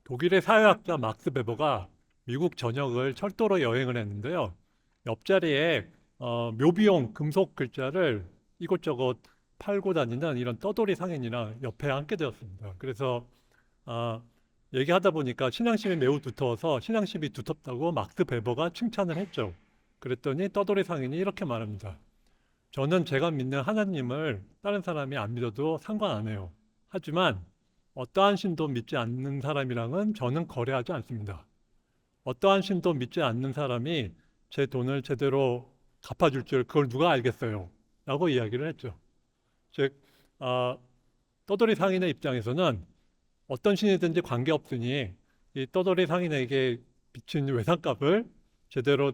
독일의 사회학자 막스 베버가 미국 전역을 철도로 여행을 했는데요. 옆자리에 묘비용 금속 글자를 이곳저곳 팔고 다니는 이런 떠돌이 상인이랑 옆에 앉게 되었습니다. 그래서 어, 얘기하다 보니까 신앙심이 매우 두터워서 신앙심이 두텁다고 막스 베버가 칭찬을 했죠. 그랬더니 떠돌이 상인이 이렇게 말합니다. 저는 제가 믿는 하나님을 다른 사람이 안 믿어도 상관 안 해요. 하지만 어떠한 신도 믿지 않는 사람이랑은 저는 거래하지 않습니다. 어떠한 신도 믿지 않는 사람이 제 돈을 제대로 갚아줄 줄 그걸 누가 알겠어요? 라고 이야기를 했죠. 즉, 어, 떠돌이 상인의 입장에서는 어떤 신이든지 관계없으니 이 떠돌이 상인에게 비친 외상값을 제대로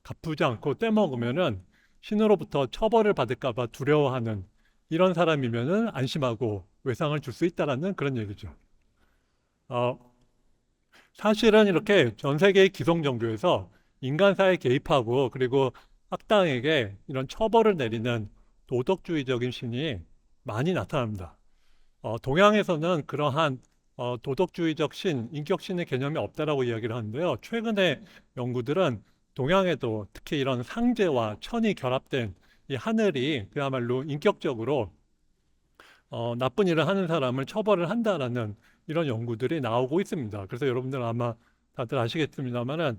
갚지 않고 떼먹으면은 신으로부터 처벌을 받을까 봐 두려워하는 이런 사람이면은 안심하고 외상을 줄 수 있다라는 그런 얘기죠. 어, 사실은 이렇게 전 세계의 기성 종교에서 인간사에 개입하고 그리고 악당에게 이런 처벌을 내리는 도덕주의적인 신이 많이 나타납니다. 동양에서는 그러한 도덕주의적 신, 인격신의 개념이 없다라고 이야기를 하는데요. 최근의 연구들은 동양에도 특히 이런 상제와 천이 결합된 이 하늘이 그야말로 인격적으로 나쁜 일을 하는 사람을 처벌을 한다라는 이런 연구들이 나오고 있습니다. 그래서 여러분들은 아마 다들 아시겠습니다만은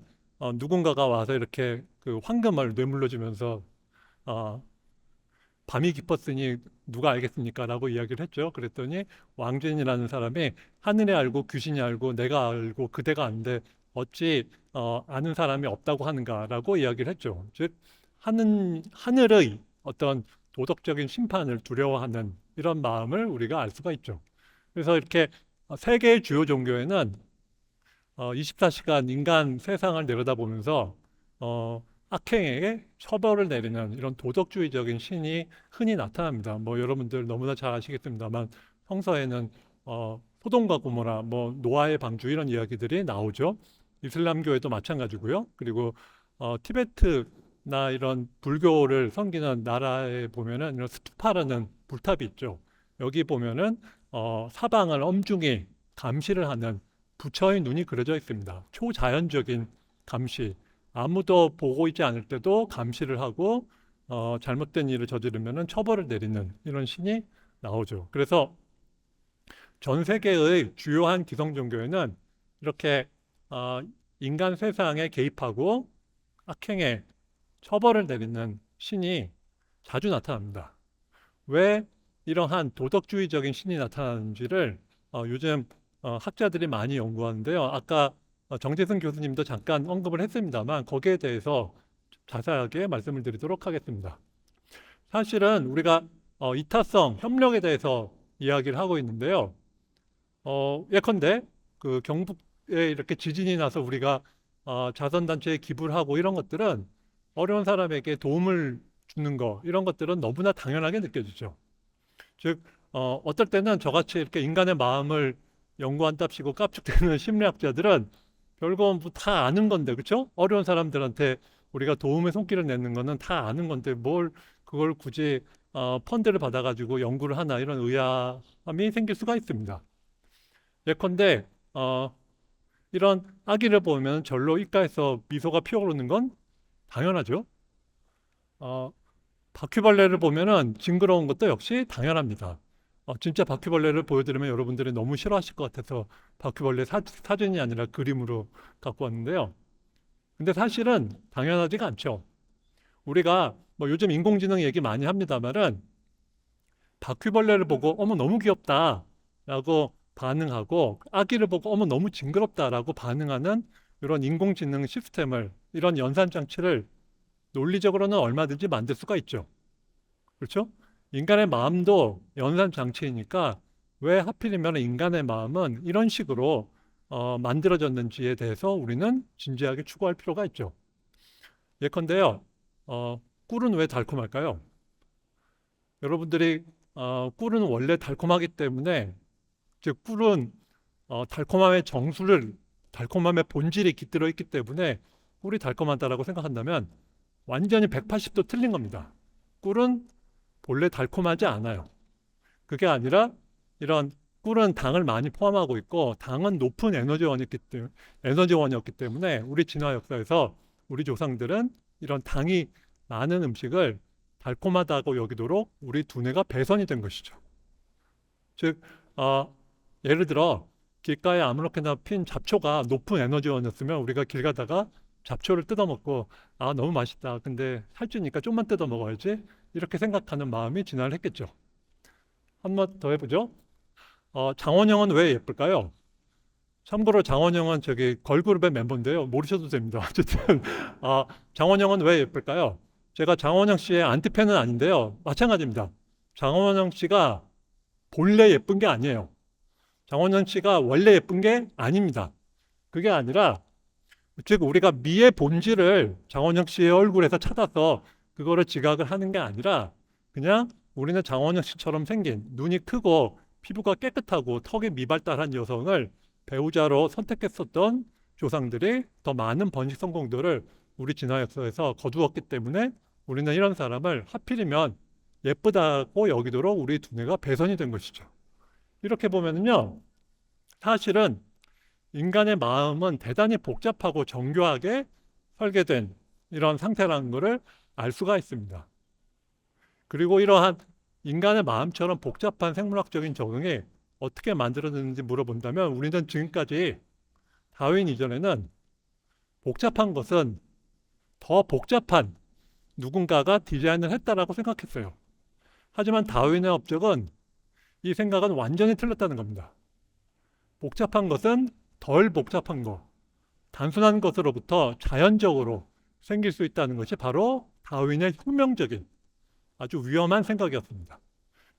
누군가가 와서 이렇게 그 황금을 뇌물로 주면서 어, 밤이 깊었으니 누가 알겠습니까? 라고 이야기를 했죠. 그랬더니 왕진이라는 사람이 하늘이 알고 귀신이 알고 내가 알고 그대가 아는데 어찌 아는 사람이 없다고 하는가라고 이야기를 했죠. 즉 하늘의 어떤 도덕적인 심판을 두려워하는 이런 마음을 우리가 알 수가 있죠. 그래서 이렇게 세계의 주요 종교에는 24시간 인간 세상을 내려다보면서 악행에게 처벌을 내리는 이런 도덕주의적인 신이 흔히 나타납니다. 뭐 여러분들 너무나 잘 아시겠습니다만 성서에는 소돔과 고모라, 뭐 노아의 방주 이런 이야기들이 나오죠. 이슬람교에도 마찬가지고요. 그리고 티베트나 이런 불교를 섬기는 나라에 보면은 이런 스투파라는 불탑이 있죠. 여기 보면은 사방을 엄중히 감시를 하는 부처의 눈이 그려져 있습니다. 초자연적인 감시. 아무도 보고 있지 않을 때도 감시를 하고 잘못된 일을 저지르면 처벌을 내리는 이런 신이 나오죠. 그래서 전 세계의 주요한 기성 종교에는 이렇게 인간 세상에 개입하고 악행에 처벌을 내리는 신이 자주 나타납니다. 왜 이러한 도덕주의적인 신이 나타나는지를 요즘 학자들이 많이 연구하는데요. 아까 정재승 교수님도 잠깐 언급을 했습니다만 거기에 대해서 자세하게 말씀을 드리도록 하겠습니다. 사실은 우리가 이타성, 협력에 대해서 이야기를 하고 있는데요. 예컨대 그 경북에 이렇게 지진이 나서 우리가 자선단체에 기부를 하고 이런 것들은 어려운 사람에게 도움을 주는 거 이런 것들은 너무나 당연하게 느껴지죠. 즉 어떨 때는 저같이 이렇게 인간의 마음을 연구한답시고 깝죽대는 심리학자들은 별거 뭐다 아는 건데 그렇죠? 어려운 사람들한테 우리가 도움의 손길을 내는 거는 다 아는 건데 뭘 그걸 굳이 펀드를 받아가지고 연구를 하나 이런 의아함이 생길 수가 있습니다. 예컨대 이런 아기를 보면 절로 입가에서 미소가 피어오르는 건 당연하죠. 어, 바퀴벌레를 보면은 징그러운 것도 역시 당연합니다. 진짜 바퀴벌레를 보여드리면 여러분들이 너무 싫어하실 것 같아서 바퀴벌레 사진이 아니라 그림으로 갖고 왔는데요. 근데 사실은 당연하지가 않죠. 우리가 뭐 요즘 인공지능 얘기 많이 합니다만은 바퀴벌레를 보고 어머 너무 귀엽다라고 반응하고 아기를 보고 어머 너무 징그럽다라고 반응하는 이런 인공지능 시스템을 이런 연산 장치를 논리적으로는 얼마든지 만들 수가 있죠. 그렇죠? 인간의 마음도 연산 장치이니까 왜 하필이면 인간의 마음은 이런 식으로 만들어졌는지에 대해서 우리는 진지하게 추구할 필요가 있죠. 예컨대요, 꿀은 왜 달콤할까요? 여러분들이 꿀은 원래 달콤하기 때문에 즉 꿀은 달콤함의 정수를 달콤함의 본질이 깃들어 있기 때문에 꿀이 달콤하다라고 생각한다면 완전히 180도 틀린 겁니다. 꿀은 본래 달콤하지 않아요. 그게 아니라 이런 꿀은 당을 많이 포함하고 있고 당은 높은 에너지원이었기 때문에 우리 진화 역사에서 우리 조상들은 이런 당이 많은 음식을 달콤하다고 여기도록 우리 두뇌가 배선이 된 것이죠. 즉, 예를 들어 길가에 아무렇게나 핀 잡초가 높은 에너지원이었으면 우리가 길 가다가 잡초를 뜯어먹고 너무 맛있다. 근데 살찌니까 좀만 뜯어 먹어야지. 이렇게 생각하는 마음이 진화를 했겠죠. 한 번 더 해보죠. 장원영은 왜 예쁠까요? 참고로 장원영은 저기 걸그룹의 멤버인데요. 모르셔도 됩니다. 어쨌든 장원영은 왜 예쁠까요? 제가 장원영 씨의 안티팬은 아닌데요. 마찬가지입니다. 장원영 씨가 본래 예쁜 게 아니에요. 장원영 씨가 원래 예쁜 게 아닙니다. 그게 아니라 즉 우리가 미의 본질을 장원영 씨의 얼굴에서 찾아서 그거를 지각을 하는 게 아니라 그냥 우리는 장원영 씨처럼 생긴 눈이 크고 피부가 깨끗하고 턱이 미발달한 여성을 배우자로 선택했었던 조상들이 더 많은 번식 성공들을 우리 진화 역사에서 거두었기 때문에 우리는 이런 사람을 하필이면 예쁘다고 여기도록 우리 두뇌가 배선이 된 것이죠. 이렇게 보면은요, 사실은 인간의 마음은 대단히 복잡하고 정교하게 설계된 이런 상태라는 것을 알 수가 있습니다. 그리고 이러한 인간의 마음처럼 복잡한 생물학적인 적응이 어떻게 만들어졌는지 물어본다면 우리는 지금까지 다윈 이전에는 복잡한 것은 더 복잡한 누군가가 디자인을 했다라고 생각했어요. 하지만 다윈의 업적은 이 생각은 완전히 틀렸다는 겁니다. 복잡한 것은 덜 복잡한 것, 단순한 것으로부터 자연적으로 생길 수 있다는 것이 바로 다윈의 혁명적인 아주 위험한 생각이었습니다.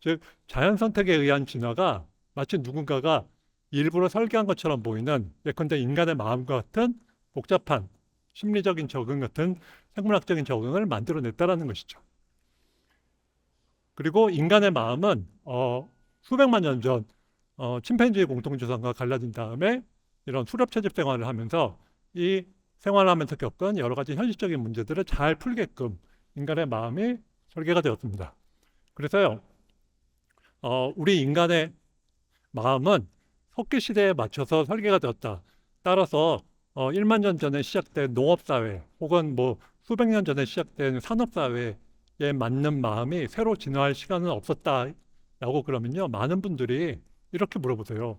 즉 자연 선택에 의한 진화가 마치 누군가가 일부러 설계한 것처럼 보이는 예컨대 인간의 마음과 같은 복잡한 심리적인 적응 같은 생물학적인 적응을 만들어냈다는 것이죠. 그리고 인간의 마음은 수백만 년 전 침팬지 공통조상과 갈라진 다음에 이런 수렵채집 생활을 하면서 이 생활하면서 겪은 여러 가지 현실적인 문제들을 잘 풀게끔 인간의 마음이 설계가 되었습니다. 그래서요, 우리 인간의 마음은 석기 시대에 맞춰서 설계가 되었다. 따라서 1만 년 전에 시작된 농업사회 혹은 뭐 수백 년 전에 시작된 산업사회에 맞는 마음이 새로 진화할 시간은 없었다라고 그러면요, 많은 분들이 이렇게 물어보세요.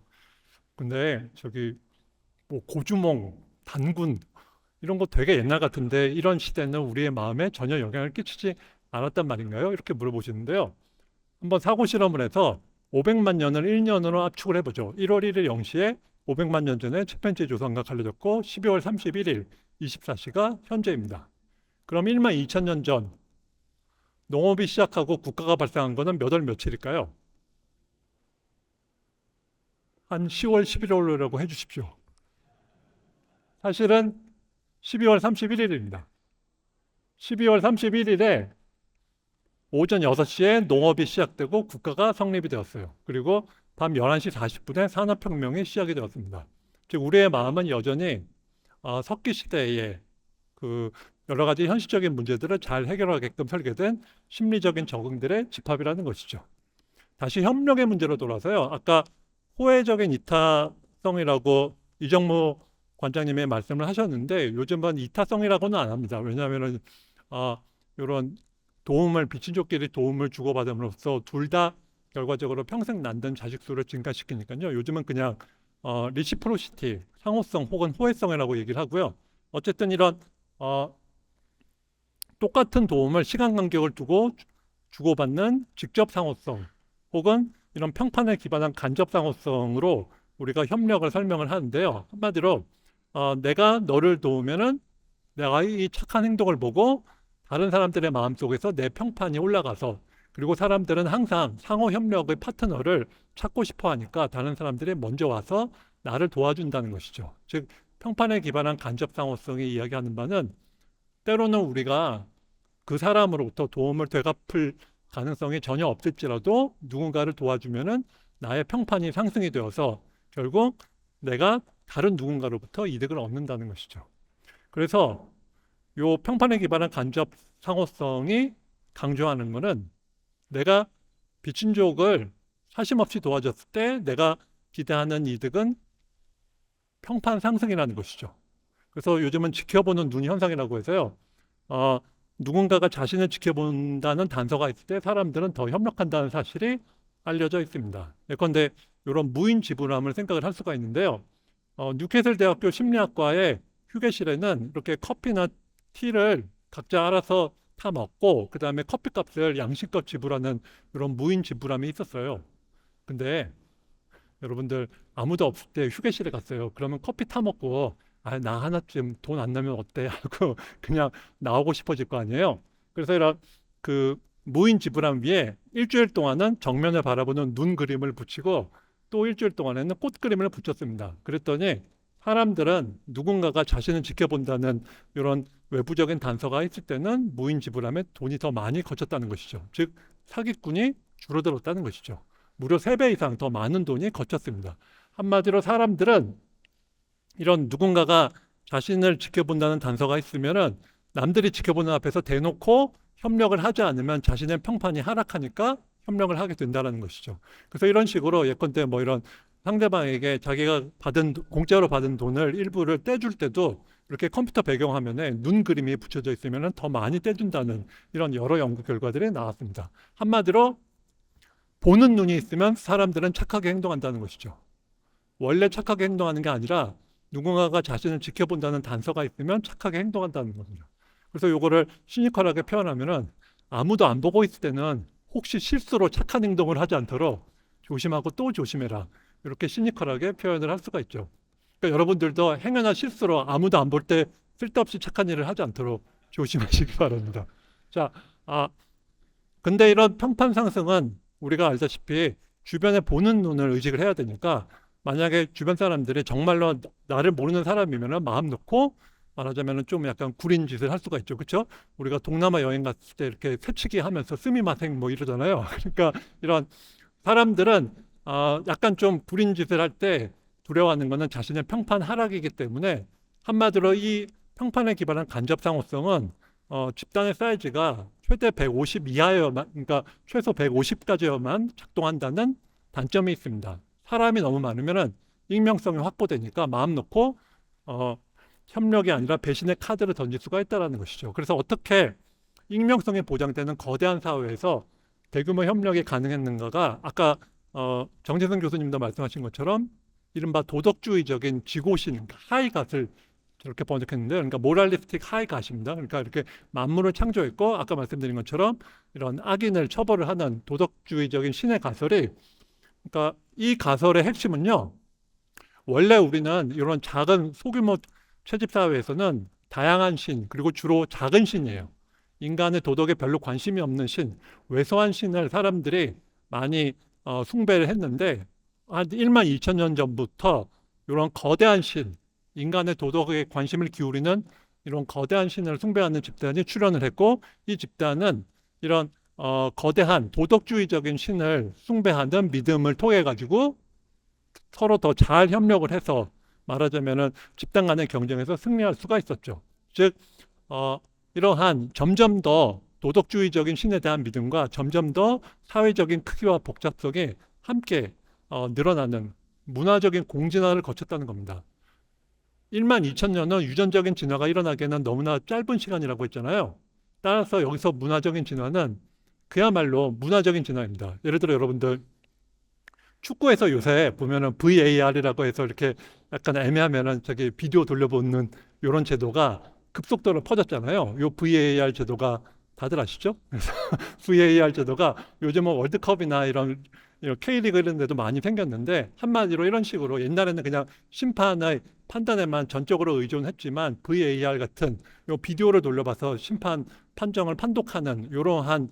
근데 저기 뭐 고주몽, 단군 이런 거 되게 옛날 같은데 이런 시대는 우리의 마음에 전혀 영향을 끼치지 않았단 말인가요? 이렇게 물어보시는데요. 한번 사고 실험을 해서 500만 년을 1년으로 압축을 해보죠. 1월 1일 0시에 500만 년 전에 침팬지 조상과 갈라졌고 12월 31일 24시가 현재입니다. 그럼 1만 2천 년 전 농업이 시작하고 국가가 발생한 거는 몇 월 며칠일까요? 한 10월 11월이라고 해주십시오. 사실은 12월 31일입니다. 12월 31일에 오전 6시에 농업이 시작되고 국가가 성립이 되었어요. 그리고 밤 11시 40분에 산업혁명이 시작이 되었습니다. 즉 우리의 마음은 여전히 석기 시대에 그 여러 가지 현실적인 문제들을 잘 해결하게끔 설계된 심리적인 적응들의 집합이라는 것이죠. 다시 협력의 문제로 돌아서요. 아까 호혜적인 이타성이라고 이정무 관장님의 말씀을 하셨는데 요즘은 이타성이라고는 안 합니다. 왜냐하면 이런 비친족끼리 도움을 주고받음으로써 둘 다 결과적으로 평생 낳는 자식 수를 증가시키니까요. 요즘은 그냥 리시프로시티, 상호성 혹은 호혜성이라고 얘기를 하고요. 어쨌든 이런 똑같은 도움을 시간 간격을 두고 주고받는 직접 상호성 혹은 이런 평판에 기반한 간접 상호성으로 우리가 협력을 설명을 하는데요. 한마디로 내가 너를 도우면은 내가 이 착한 행동을 보고 다른 사람들의 마음속에서 내 평판이 올라가서 그리고 사람들은 항상 상호 협력의 파트너를 찾고 싶어 하니까 다른 사람들이 먼저 와서 나를 도와준다는 것이죠. 즉 평판에 기반한 간접 상호성이 이야기하는 바는 때로는 우리가 그 사람으로부터 도움을 되갚을 가능성이 전혀 없을지라도 누군가를 도와주면은 나의 평판이 상승이 되어서 결국 내가 다른 누군가로부터 이득을 얻는다는 것이죠. 그래서 요 평판에 기반한 간접 상호성이 강조하는 것은 내가 비친족을 사심 없이 도와줬을 때 내가 기대하는 이득은 평판 상승이라는 것이죠. 그래서 요즘은 지켜보는 눈 현상이라고 해서요. 누군가가 자신을 지켜본다는 단서가 있을 때 사람들은 더 협력한다는 사실이 알려져 있습니다. 예컨대 이런 무인 지불함을 생각을 할 수가 있는데요. 뉴캐슬 대학교 심리학과의 휴게실에는 이렇게 커피나 티를 각자 알아서 타 먹고 그 다음에 커피값을 양심껏 지불하는 이런 무인 지불함이 있었어요. 근데 여러분들 아무도 없을 때 휴게실에 갔어요. 그러면 커피 타 먹고 나 하나쯤 돈 안 나면 어때? 하고 그냥 나오고 싶어질 거 아니에요. 그래서 이런 그 무인 지불함 위에 일주일 동안은 정면을 바라보는 눈 그림을 붙이고 또 일주일 동안에는 꽃 그림을 붙였습니다. 그랬더니 사람들은 누군가가 자신을 지켜본다는 이런 외부적인 단서가 있을 때는 무인 지불함에 돈이 더 많이 거쳤다는 것이죠. 즉 사기꾼이 줄어들었다는 것이죠. 무려 3배 이상 더 많은 돈이 거쳤습니다. 한마디로 사람들은 이런 누군가가 자신을 지켜본다는 단서가 있으면은 남들이 지켜보는 앞에서 대놓고 협력을 하지 않으면 자신의 평판이 하락하니까 협력을 하게 된다는 것이죠. 그래서 이런 식으로 예컨대 뭐 이런 상대방에게 자기가 공짜로 받은 돈을 일부를 떼줄 때도 이렇게 컴퓨터 배경화면에 눈 그림이 붙여져 있으면 더 많이 떼준다는 이런 여러 연구 결과들이 나왔습니다. 한마디로 보는 눈이 있으면 사람들은 착하게 행동한다는 것이죠. 원래 착하게 행동하는 게 아니라 누군가가 자신을 지켜본다는 단서가 있으면 착하게 행동한다는 겁니다. 그래서 이거를 시니컬하게 표현하면은 아무도 안 보고 있을 때는 혹시 실수로 착한 행동을 하지 않도록 조심하고 또 조심해라. 이렇게 시니컬하게 표현을 할 수가 있죠. 그러니까 여러분들도 행여나 실수로 아무도 안 볼 때 쓸데없이 착한 일을 하지 않도록 조심하시기 바랍니다. 자, 근데 이런 평판 상승은 우리가 알다시피 주변에 보는 눈을 의식을 해야 되니까 만약에 주변 사람들이 정말로 나를 모르는 사람이면 마음 놓고 말하자면 좀 약간 구린 짓을 할 수가 있죠. 그렇죠? 우리가 동남아 여행 갔을 때 이렇게 새치기 하면서 스미마생 뭐 이러잖아요. 그러니까 이런 사람들은 약간 좀 구린 짓을 할 때 두려워하는 것은 자신의 평판 하락이기 때문에 한마디로 이 평판에 기반한 간접 상호성은 집단의 사이즈가 최대 150 이하여만, 그러니까 최소 150까지여만 작동한다는 단점이 있습니다. 사람이 너무 많으면은 익명성이 확보되니까 마음 놓고 협력이 아니라 배신의 카드를 던질 수가 있다는 것이죠. 그래서 어떻게 익명성이 보장되는 거대한 사회에서 대규모 협력이 가능했는가가 아까 정재승 교수님도 말씀하신 것처럼 이른바 도덕주의적인 지고신 하이갓을 저렇게 번역했는데, 그러니까 모랄리스틱 하이갓입니다. 그러니까 이렇게 만물을 창조했고 아까 말씀드린 것처럼 이런 악인을 처벌을 하는 도덕주의적인 신의 가설이, 그러니까 이 가설의 핵심은요, 원래 우리는 이런 작은 소규모 채집 사회에서는 다양한 신, 그리고 주로 작은 신이에요. 인간의 도덕에 별로 관심이 없는 신, 왜소한 신을 사람들이 많이 숭배를 했는데 한 1만 2천 년 전부터 이런 거대한 신, 인간의 도덕에 관심을 기울이는 이런 거대한 신을 숭배하는 집단이 출현을 했고, 이 집단은 이런 거대한 도덕주의적인 신을 숭배하는 믿음을 통해 가지고 서로 더 잘 협력을 해서 말하자면은 집단 간의 경쟁에서 승리할 수가 있었죠. 즉 이러한 점점 더 도덕주의적인 신에 대한 믿음과 점점 더 사회적인 크기와 복잡성이 함께 늘어나는 문화적인 공진화를 거쳤다는 겁니다. 1만 2천 년은 유전적인 진화가 일어나기에는 너무나 짧은 시간이라고 했잖아요. 따라서 여기서 문화적인 진화는 그야말로 문화적인 진화입니다. 예를 들어 여러분들 축구에서 요새 보면은 VAR이라고 해서 이렇게 약간 애매하면은 저기 비디오 돌려보는 이런 제도가 급속도로 퍼졌잖아요. 요 VAR 제도가 다들 아시죠? 그래서 VAR 제도가 요즘은 월드컵이나 이런 K리그 이런 데도 많이 생겼는데, 한마디로 이런 식으로 옛날에는 그냥 심판의 판단에만 전적으로 의존했지만 VAR 같은 요 비디오를 돌려봐서 심판 판정을 판독하는 이러한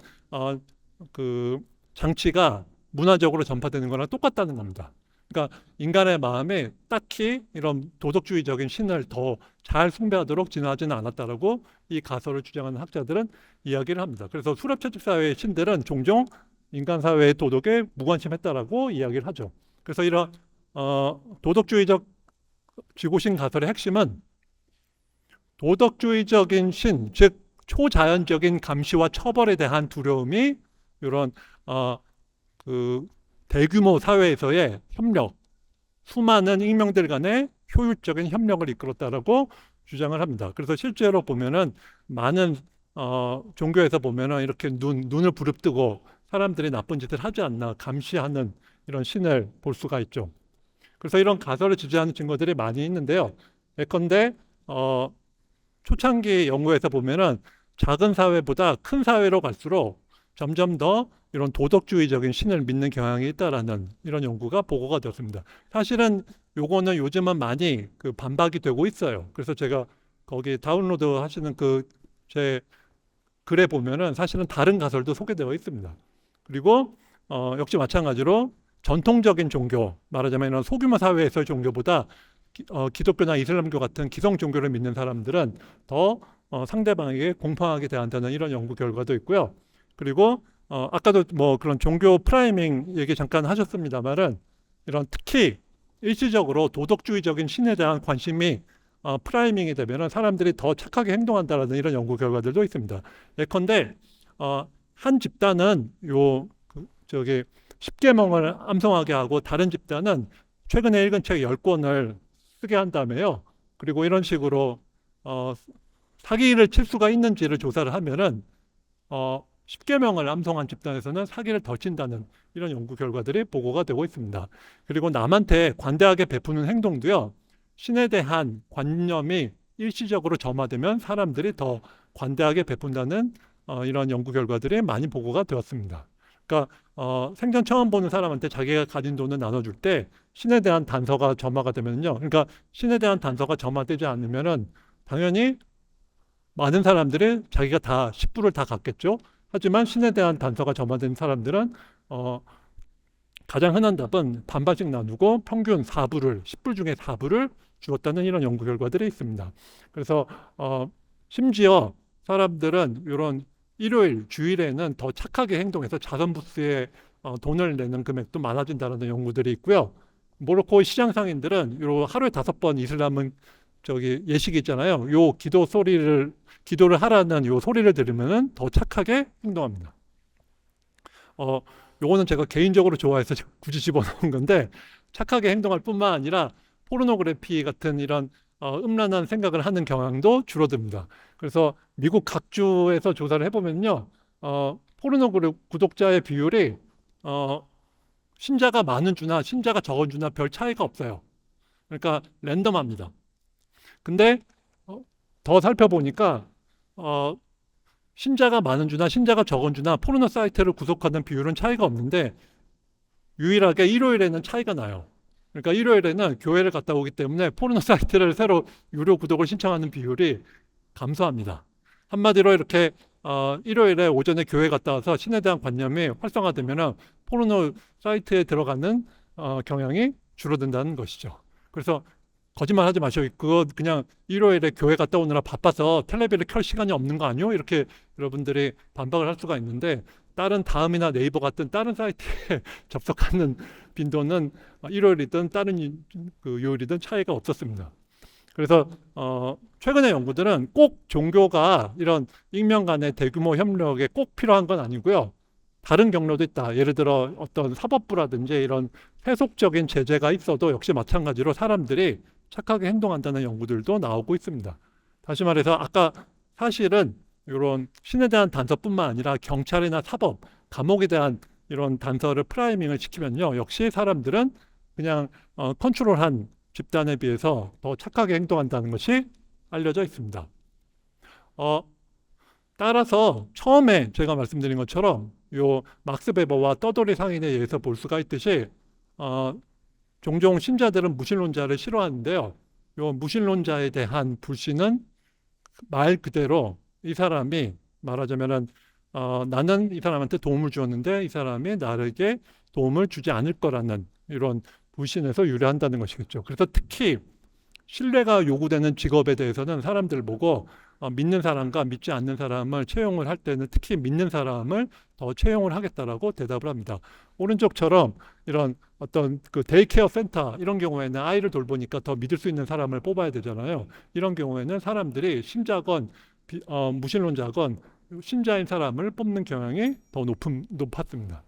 그 장치가 문화적으로 전파되는 거랑 똑같다는 겁니다. 그러니까 인간의 마음에 딱히 이런 도덕주의적인 신을 더 잘 숭배하도록 진화하지는 않았다라고 이 가설을 주장하는 학자들은 이야기를 합니다. 그래서 수렵채집 사회의 신들은 종종 인간 사회의 도덕에 무관심했다라고 이야기를 하죠. 그래서 이런 도덕주의적 지고신 가설의 핵심은 도덕주의적인 신, 즉 초자연적인 감시와 처벌에 대한 두려움이 이런 그 대규모 사회에서의 협력, 수많은 익명들 간의 효율적인 협력을 이끌었다라고 주장을 합니다. 그래서 실제로 보면은 많은 종교에서 보면은 이렇게 눈을 부릅뜨고 사람들이 나쁜 짓을 하지 않나 감시하는 이런 신을 볼 수가 있죠. 그래서 이런 가설을 지지하는 증거들이 많이 있는데요. 예컨대 초창기 연구에서 보면은 작은 사회보다 큰 사회로 갈수록 점점 더 이런 도덕주의적인 신을 믿는 경향이 있다라는 이런 연구가 보고가 되었습니다. 사실은 요거는 요즘은 많이 그 반박이 되고 있어요. 그래서 제가 거기 다운로드 하시는 그 제 글에 보면은 사실은 다른 가설도 소개되어 있습니다. 그리고 역시 마찬가지로 전통적인 종교, 말하자면 이런 소규모 사회에서의 종교보다 기독교나 이슬람교 같은 기성 종교를 믿는 사람들은 더 상대방에게 공평하게 대한다는 이런 연구 결과도 있고요. 그리고 아까도 뭐 그런 종교 프라이밍 얘기 잠깐 하셨습니다만은 이런 특히 일시적으로 도덕주의적인 신에 대한 관심이 프라이밍이 되면은 사람들이 더 착하게 행동한다라는 이런 연구 결과들도 있습니다. 예컨대 한 집단은 저기 10계명을 암송하게 하고 다른 집단은 최근에 읽은 책 10권을 쓰게 한 다음에요. 그리고 이런 식으로 사기를 칠 수가 있는지를 조사를 하면은 10계명을 암송한 집단에서는 사기를 덜 친다는 이런 연구 결과들이 보고가 되고 있습니다. 그리고 남한테 관대하게 베푸는 행동도요. 신에 대한 관념이 일시적으로 점화되면 사람들이 더 관대하게 베푼다는 이런 연구 결과들이 많이 보고가 되었습니다. 그러니까 생전 처음 보는 사람한테 자기가 가진 돈을 나눠줄 때 신에 대한 단서가 점화가 되면요. 그러니까 신에 대한 단서가 점화되지 않으면은 당연히 많은 사람들이 자기가 다 10불을 다 갖겠죠. 하지만 신에 대한 단서가 점화된 사람들은 가장 흔한 답은 반반씩 나누고 평균 4불을 10불 중에 4불을 주었다는 이런 연구 결과들이 있습니다. 그래서 심지어 사람들은 이런 일요일, 주일에는 더 착하게 행동해서 자선부스에 돈을 내는 금액도 많아진다는 연구들이 있고요. 모로코 시장 상인들은 요 하루에 5번 이슬람은 저기 예식이 있잖아요. 요 기도를 하라는 요 소리를 들으면은 더 착하게 행동합니다. 요거는 제가 개인적으로 좋아해서 굳이 집어넣은 건데 착하게 행동할 뿐만 아니라 포르노그래피 같은 이런 음란한 생각을 하는 경향도 줄어듭니다. 그래서 미국 각 주에서 조사를 해보면요, 포르노 구독자의 비율이 신자가 많은 주나 신자가 적은 주나 별 차이가 없어요. 그러니까 랜덤합니다. 근데 더 살펴보니까 신자가 많은 주나 신자가 적은 주나 포르노 사이트를 구독하는 비율은 차이가 없는데 유일하게 일요일에는 차이가 나요. 그러니까 일요일에는 교회를 갔다 오기 때문에 포르노 사이트를 새로 유료 구독을 신청하는 비율이 감소합니다. 한마디로 이렇게 일요일에 오전에 교회 갔다 와서 신에 대한 관념이 활성화되면 포르노 사이트에 들어가는 경향이 줄어든다는 것이죠. 그래서 거짓말 하지 마시오. 그거 그냥 일요일에 교회 갔다 오느라 바빠서 텔레비를 켤 시간이 없는 거 아니요? 이렇게 여러분들이 반박을 할 수가 있는데 다른 다음이나 네이버 같은 다른 사이트에 접속하는 빈도는 일요일이든 다른 그 요일이든 차이가 없었습니다. 그래서 최근의 연구들은 꼭 종교가 이런 익명 간의 대규모 협력에 꼭 필요한 건 아니고요. 다른 경로도 있다. 예를 들어 어떤 사법부라든지 이런 세속적인 제재가 있어도 역시 마찬가지로 사람들이 착하게 행동한다는 연구들도 나오고 있습니다. 다시 말해서 아까 사실은 이런 신에 대한 단서뿐만 아니라 경찰이나 사법, 감옥에 대한 이런 단서를 프라이밍을 시키면요. 역시 사람들은 그냥 컨트롤한 집단에 비해서 더 착하게 행동한다는 것이 알려져 있습니다. 따라서 처음에 제가 말씀드린 것처럼 요 막스 베버와 떠돌이 상인에 의해서 볼 수가 있듯이 종종 신자들은 무신론자를 싫어하는데요. 요 무신론자에 대한 불신은 말 그대로 이 사람이 말하자면은 나는 이 사람한테 도움을 주었는데 이 사람이 나에게 도움을 주지 않을 거라는 이런 불신에서 유래한다는 것이겠죠. 그래서 특히 신뢰가 요구되는 직업에 대해서는 사람들 보고 믿는 사람과 믿지 않는 사람을 채용을 할 때는 특히 믿는 사람을 더 채용을 하겠다라고 대답을 합니다. 오른쪽처럼 이런 어떤 그 데이케어 센터 이런 경우에는 아이를 돌보니까 더 믿을 수 있는 사람을 뽑아야 되잖아요. 이런 경우에는 사람들이 신자건 무신론자건 신자인 사람을 뽑는 경향이 더 높았습니다.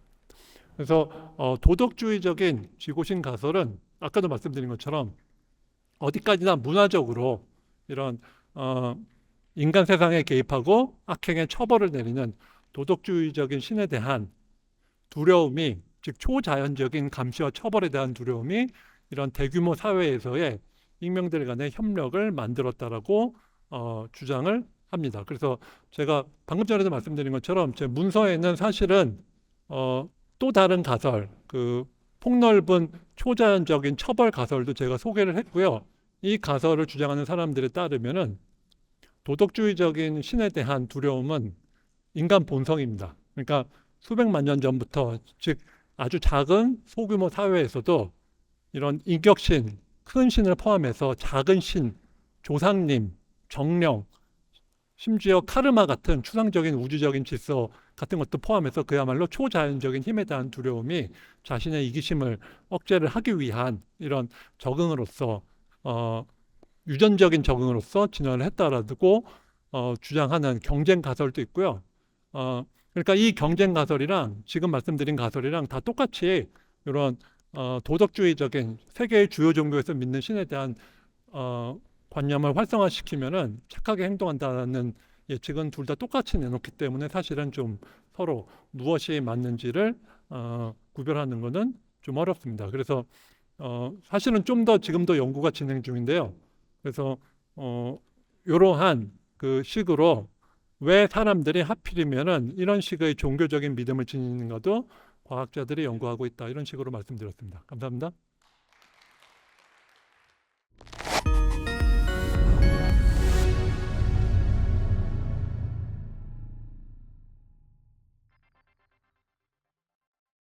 그래서 도덕주의적인 지고신 가설은 아까도 말씀드린 것처럼 어디까지나 문화적으로 이런 인간 세상에 개입하고 악행의 처벌을 내리는 도덕주의적인 신에 대한 두려움이, 즉 초자연적인 감시와 처벌에 대한 두려움이 이런 대규모 사회에서의 익명들 간의 협력을 만들었다라고 주장을 합니다. 그래서 제가 방금 전에도 말씀드린 것처럼 제 문서에는 사실은 또 다른 가설, 그 폭넓은 초자연적인 처벌 가설도 제가 소개를 했고요. 이 가설을 주장하는 사람들에 따르면은 도덕주의적인 신에 대한 두려움은 인간 본성입니다. 그러니까 수백만 년 전부터, 즉 아주 작은 소규모 사회에서도 이런 인격신, 큰 신을 포함해서 작은 신, 조상님, 정령, 심지어 카르마 같은 추상적인 우주적인 질서 같은 것도 포함해서 그야말로 초자연적인 힘에 대한 두려움이 자신의 이기심을 억제를 하기 위한 이런 적응으로서 유전적인 적응으로서 진화를 했다라고 주장하는 경쟁 가설도 있고요. 그러니까 이 경쟁 가설이랑 지금 말씀드린 가설이랑 다 똑같이 이런 도덕주의적인 세계의 주요 종교에서 믿는 신에 대한 관념을 활성화시키면은 착하게 행동한다는 예측은 둘 다 똑같이 내놓기 때문에 사실은 좀 서로 무엇이 맞는지를 구별하는 것은 좀 어렵습니다. 그래서 사실은 좀 더 지금도 연구가 진행 중인데요. 그래서 이러한 그 식으로 왜 사람들이 하필이면은 이런 식의 종교적인 믿음을 지니는가도 과학자들이 연구하고 있다, 이런 식으로 말씀드렸습니다. 감사합니다.